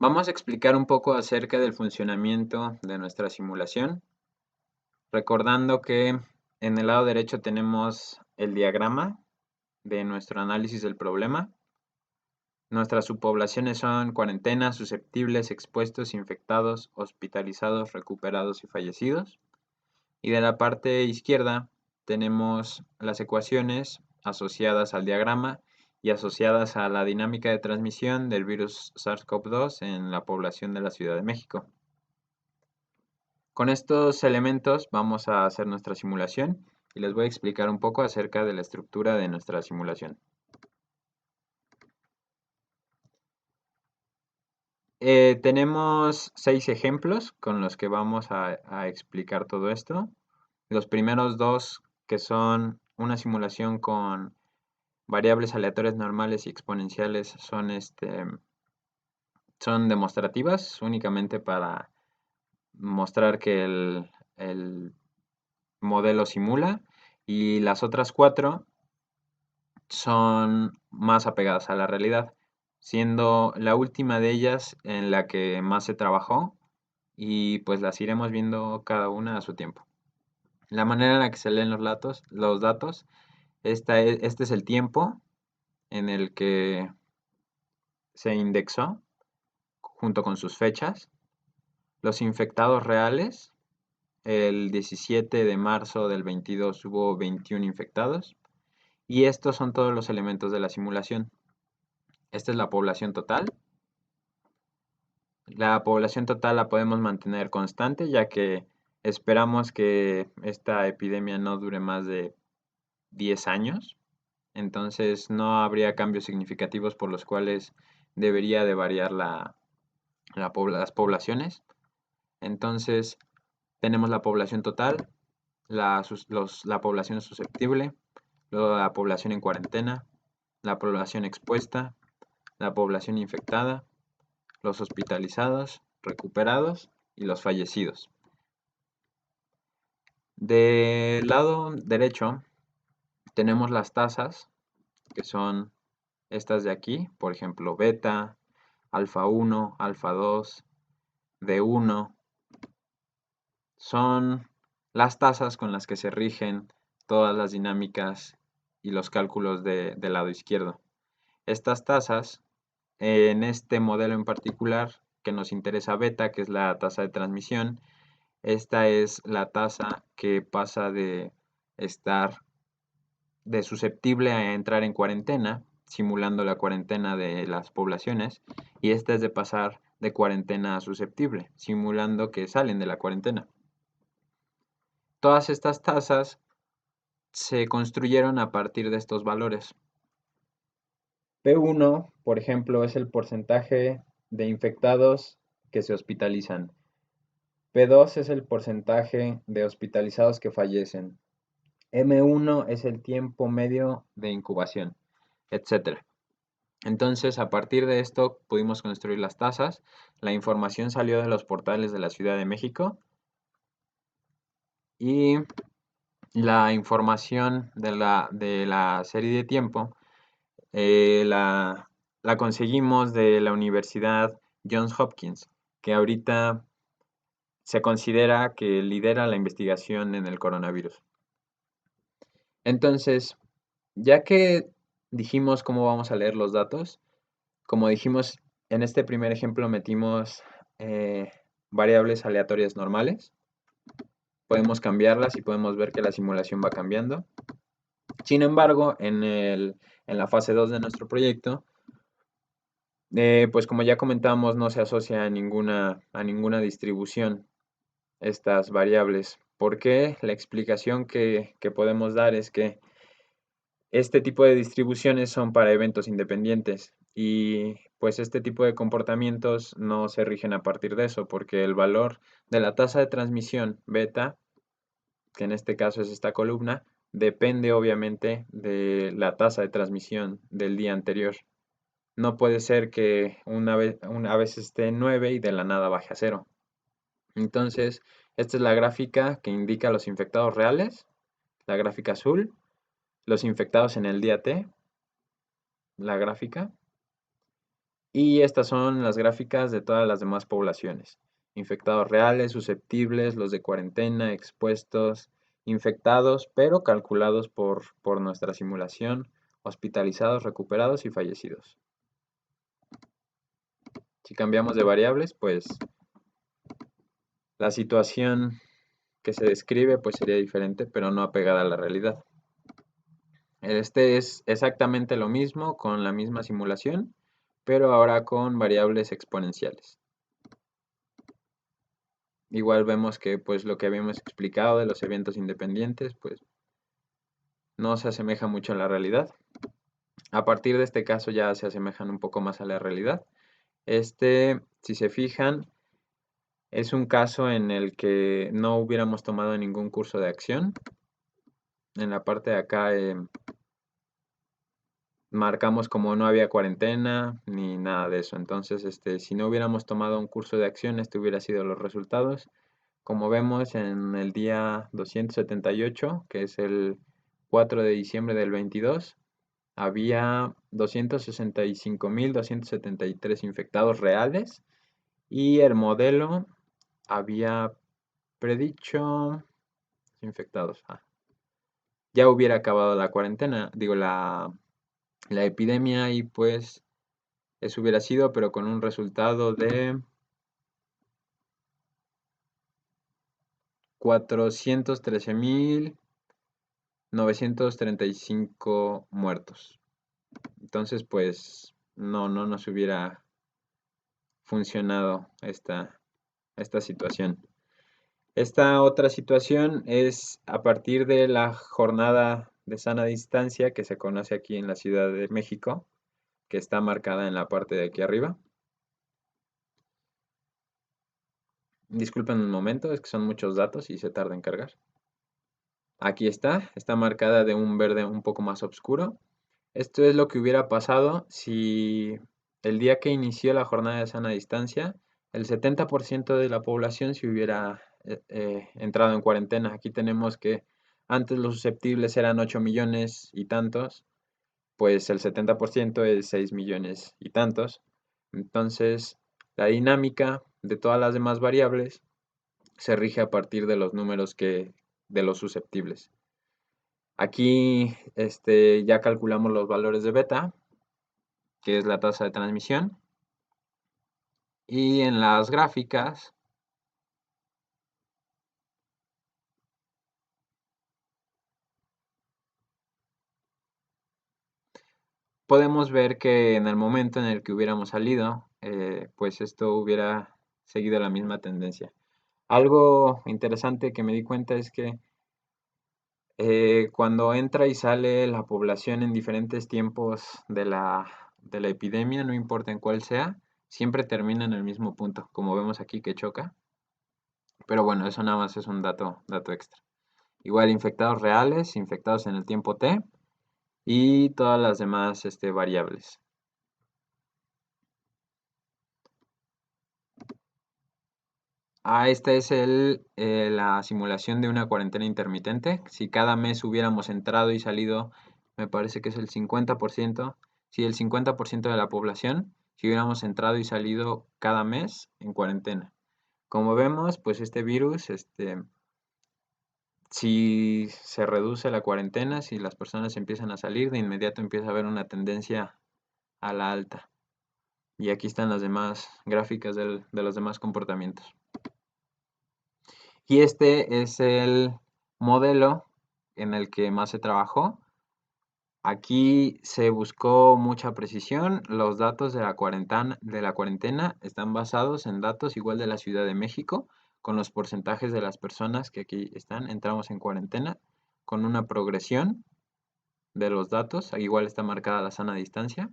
Vamos a explicar un poco acerca del funcionamiento de nuestra simulación, recordando que en el lado derecho tenemos el diagrama de nuestro análisis del problema. Nuestras subpoblaciones son cuarentenas, susceptibles, expuestos, infectados, hospitalizados, recuperados y fallecidos. Y de la parte izquierda tenemos las ecuaciones asociadas al diagrama y asociadas a la dinámica de transmisión del virus SARS-CoV-2 en la población de la Ciudad de México. Con estos elementos vamos a hacer nuestra simulación y les voy a explicar un poco acerca de la estructura de nuestra simulación. Tenemos 6 ejemplos con los que vamos a explicar todo esto. Los primeros dos, que son una simulación con variables aleatorias normales y exponenciales, son demostrativas, únicamente para mostrar que el modelo simula, y las otras 4 son más apegadas a la realidad, siendo la última de ellas en la que más se trabajó, y pues las iremos viendo cada una a su tiempo. La manera en la que se leen los datos, este es el tiempo en el que se indexó junto con sus fechas. Los infectados reales, el 17 de marzo del 22 hubo 21 infectados. Y estos son todos los elementos de la simulación. Esta es la población total. La población total la podemos mantener constante, ya que esperamos que esta epidemia no dure más de 10 años. Entonces no habría cambios significativos por los cuales debería de variar las poblaciones. Entonces tenemos la población total, la población susceptible, luego la población en cuarentena, la población expuesta, la población infectada, los hospitalizados, recuperados y los fallecidos. Del lado derecho tenemos las tasas, que son estas de aquí, por ejemplo, beta, alfa 1, alfa 2, D1. Son las tasas con las que se rigen todas las dinámicas y los cálculos del lado izquierdo. Estas tasas, en este modelo en particular, que nos interesa beta, que es la tasa de transmisión, esta es la tasa que pasa de estar de susceptible a entrar en cuarentena, simulando la cuarentena de las poblaciones, y esta es de pasar de cuarentena a susceptible, simulando que salen de la cuarentena. Todas estas tasas se construyeron a partir de estos valores. P1, por ejemplo, es el porcentaje de infectados que se hospitalizan. P2 es el porcentaje de hospitalizados que fallecen. M1 es el tiempo medio de incubación, etc. Entonces, a partir de esto pudimos construir las tasas. La información salió de los portales de la Ciudad de México y la información de la serie de tiempo la conseguimos de la Universidad Johns Hopkins, que ahorita se considera que lidera la investigación en el coronavirus. Entonces, ya que dijimos cómo vamos a leer los datos, como dijimos, en este primer ejemplo metimos variables aleatorias normales. Podemos cambiarlas y podemos ver que la simulación va cambiando. Sin embargo, en la fase 2 de nuestro proyecto, pues como ya comentamos, no se asocia a ninguna distribución estas variables. ¿Por qué? La explicación que podemos dar es que este tipo de distribuciones son para eventos independientes y pues este tipo de comportamientos no se rigen a partir de eso, porque el valor de la tasa de transmisión beta, que en este caso es esta columna, depende obviamente de la tasa de transmisión del día anterior. No puede ser que una vez esté en 9 y de la nada baje a 0. Entonces, esta es la gráfica que indica los infectados reales, la gráfica azul, los infectados en el día T, la gráfica, Y estas son las gráficas de todas las demás poblaciones. Infectados reales, susceptibles, los de cuarentena, expuestos, infectados, pero calculados por nuestra simulación, hospitalizados, recuperados y fallecidos. Si cambiamos de variables, pues la situación que se describe pues sería diferente, pero no apegada a la realidad. Este es exactamente lo mismo con la misma simulación, pero ahora con variables exponenciales. Igual vemos que pues lo que habíamos explicado de los eventos independientes pues no se asemeja mucho a la realidad. A partir de este caso ya se asemejan un poco más a la realidad. Si se fijan, es un caso en el que no hubiéramos tomado ningún curso de acción. En la parte de acá marcamos como no había cuarentena ni nada de eso. Entonces, si no hubiéramos tomado un curso de acción, hubiera sido los resultados. Como vemos en el día 278, que es el 4 de diciembre del 22, había 265.273 infectados reales y el modelo había predicho infectados. Ya hubiera acabado la cuarentena, digo, la epidemia y pues eso hubiera sido, pero con un resultado de 413.935 muertos. Entonces, pues no nos hubiera funcionado esta situación. Esta otra situación es a partir de la jornada de sana distancia que se conoce aquí en la Ciudad de México, que está marcada en la parte de aquí arriba. Disculpen un momento, es que son muchos datos y se tarda en cargar. Aquí está marcada de un verde un poco más oscuro. Esto es lo que hubiera pasado si el día que inició la jornada de sana distancia, el 70% de la población se hubiera entrado en cuarentena. Aquí tenemos que antes los susceptibles eran 8 millones y tantos, pues el 70% es 6 millones y tantos. Entonces, la dinámica de todas las demás variables se rige a partir de los números de los susceptibles. Aquí ya calculamos los valores de beta, que es la tasa de transmisión. Y en las gráficas podemos ver que en el momento en el que hubiéramos salido, pues esto hubiera seguido la misma tendencia. Algo interesante que me di cuenta es que cuando entra y sale la población en diferentes tiempos de la epidemia, no importa en cuál sea, siempre termina en el mismo punto, como vemos aquí que choca. Pero bueno, eso nada más es un dato extra. Igual infectados reales, infectados en el tiempo T y todas las demás variables. Esta es la simulación de una cuarentena intermitente. Si cada mes hubiéramos entrado y salido, me parece que es el 50%. Si el 50% de la población, si hubiéramos entrado y salido cada mes en cuarentena. Como vemos, pues este virus, si se reduce la cuarentena, si las personas empiezan a salir, de inmediato empieza a haber una tendencia a la alta. Y aquí están las demás gráficas de los demás comportamientos. Y este es el modelo en el que más se trabajó. Aquí se buscó mucha precisión. Los datos de la cuarentena están basados en datos igual de la Ciudad de México, con los porcentajes de las personas que aquí están. Entramos en cuarentena con una progresión de los datos. Igual está marcada la sana distancia.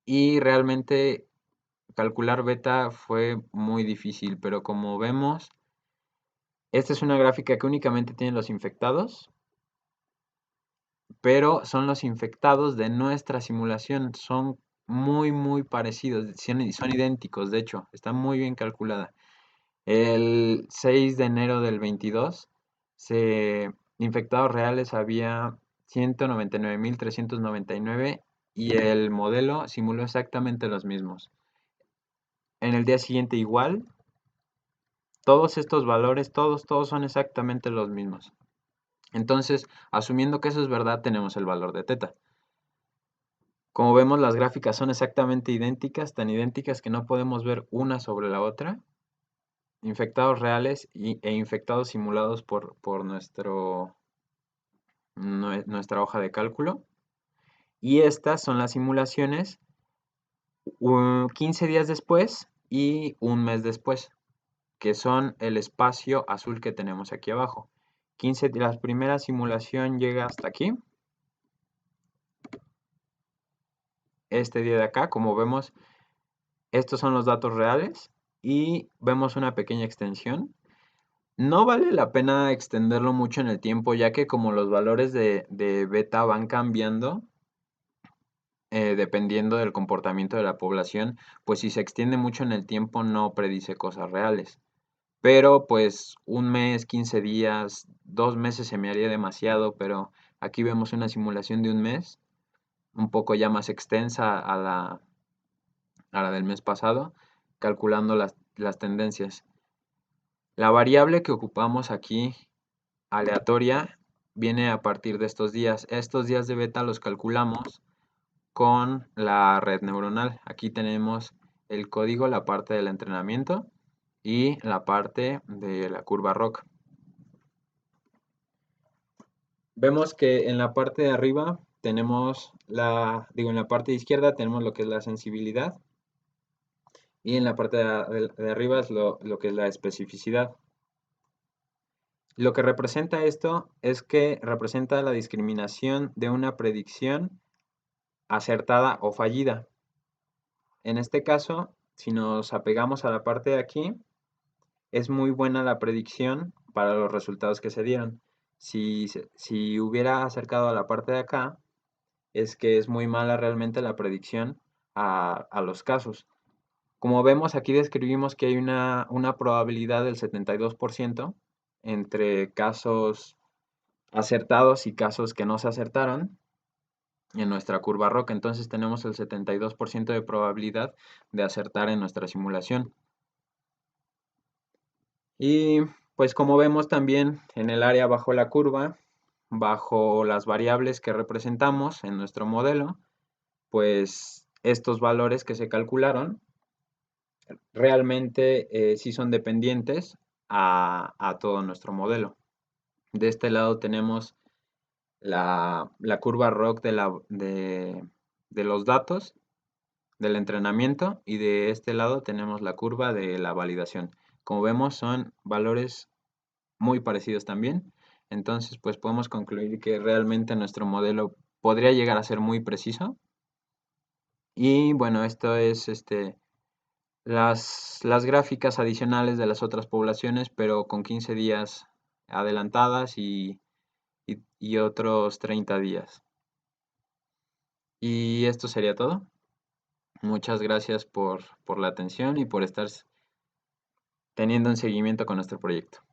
Y realmente calcular beta fue muy difícil, pero como vemos, esta es una gráfica que únicamente tiene los infectados, pero son los infectados de nuestra simulación. Son muy parecidos, son idénticos, de hecho, está muy bien calculada. El 6 de enero del 22, infectados reales había 199.399 y el modelo simuló exactamente los mismos. En el día siguiente igual, todos estos valores, todos son exactamente los mismos. Entonces, asumiendo que eso es verdad, tenemos el valor de teta. Como vemos, las gráficas son exactamente idénticas, tan idénticas que no podemos ver una sobre la otra. Infectados reales e infectados simulados por nuestra hoja de cálculo. Y estas son las simulaciones 15 días después y un mes después, que son el espacio azul que tenemos aquí abajo. La primera simulación llega hasta aquí. Este día de acá, como vemos, estos son los datos reales y vemos una pequeña extensión. No vale la pena extenderlo mucho en el tiempo, ya que como los valores de beta van cambiando, dependiendo del comportamiento de la población, pues si se extiende mucho en el tiempo no predice cosas reales. Pero pues un mes, 15 días, 2 meses se me haría demasiado, pero aquí vemos una simulación de un mes, un poco ya más extensa a la del mes pasado, calculando las tendencias. La variable que ocupamos aquí, aleatoria, viene a partir de estos días. Estos días de beta los calculamos con la red neuronal. Aquí tenemos el código, la parte del entrenamiento y la parte de la curva ROC. Vemos que en la parte de arriba tenemos en la parte izquierda tenemos lo que es la sensibilidad y en la parte de arriba es lo que es la especificidad. Lo que representa esto es que representa la discriminación de una predicción acertada o fallida. En este caso, si nos apegamos a la parte de aquí, es muy buena la predicción para los resultados que se dieron. Si hubiera acercado a la parte de acá, es que es muy mala realmente la predicción a los casos. Como vemos, aquí describimos que hay una probabilidad del 72% entre casos acertados y casos que no se acertaron en nuestra curva ROC. Entonces tenemos el 72% de probabilidad de acertar en nuestra simulación. Y pues como vemos también en el área bajo la curva, bajo las variables que representamos en nuestro modelo, pues estos valores que se calcularon realmente sí son dependientes a todo nuestro modelo. De este lado tenemos la curva ROC de los datos del entrenamiento y de este lado tenemos la curva de la validación. Como vemos son valores muy parecidos también, entonces pues podemos concluir que realmente nuestro modelo podría llegar a ser muy preciso. Y bueno, esto es las gráficas adicionales de las otras poblaciones, pero con 15 días adelantadas y otros 30 días. Y esto sería todo. Muchas gracias por la atención y por estar teniendo un seguimiento con nuestro proyecto.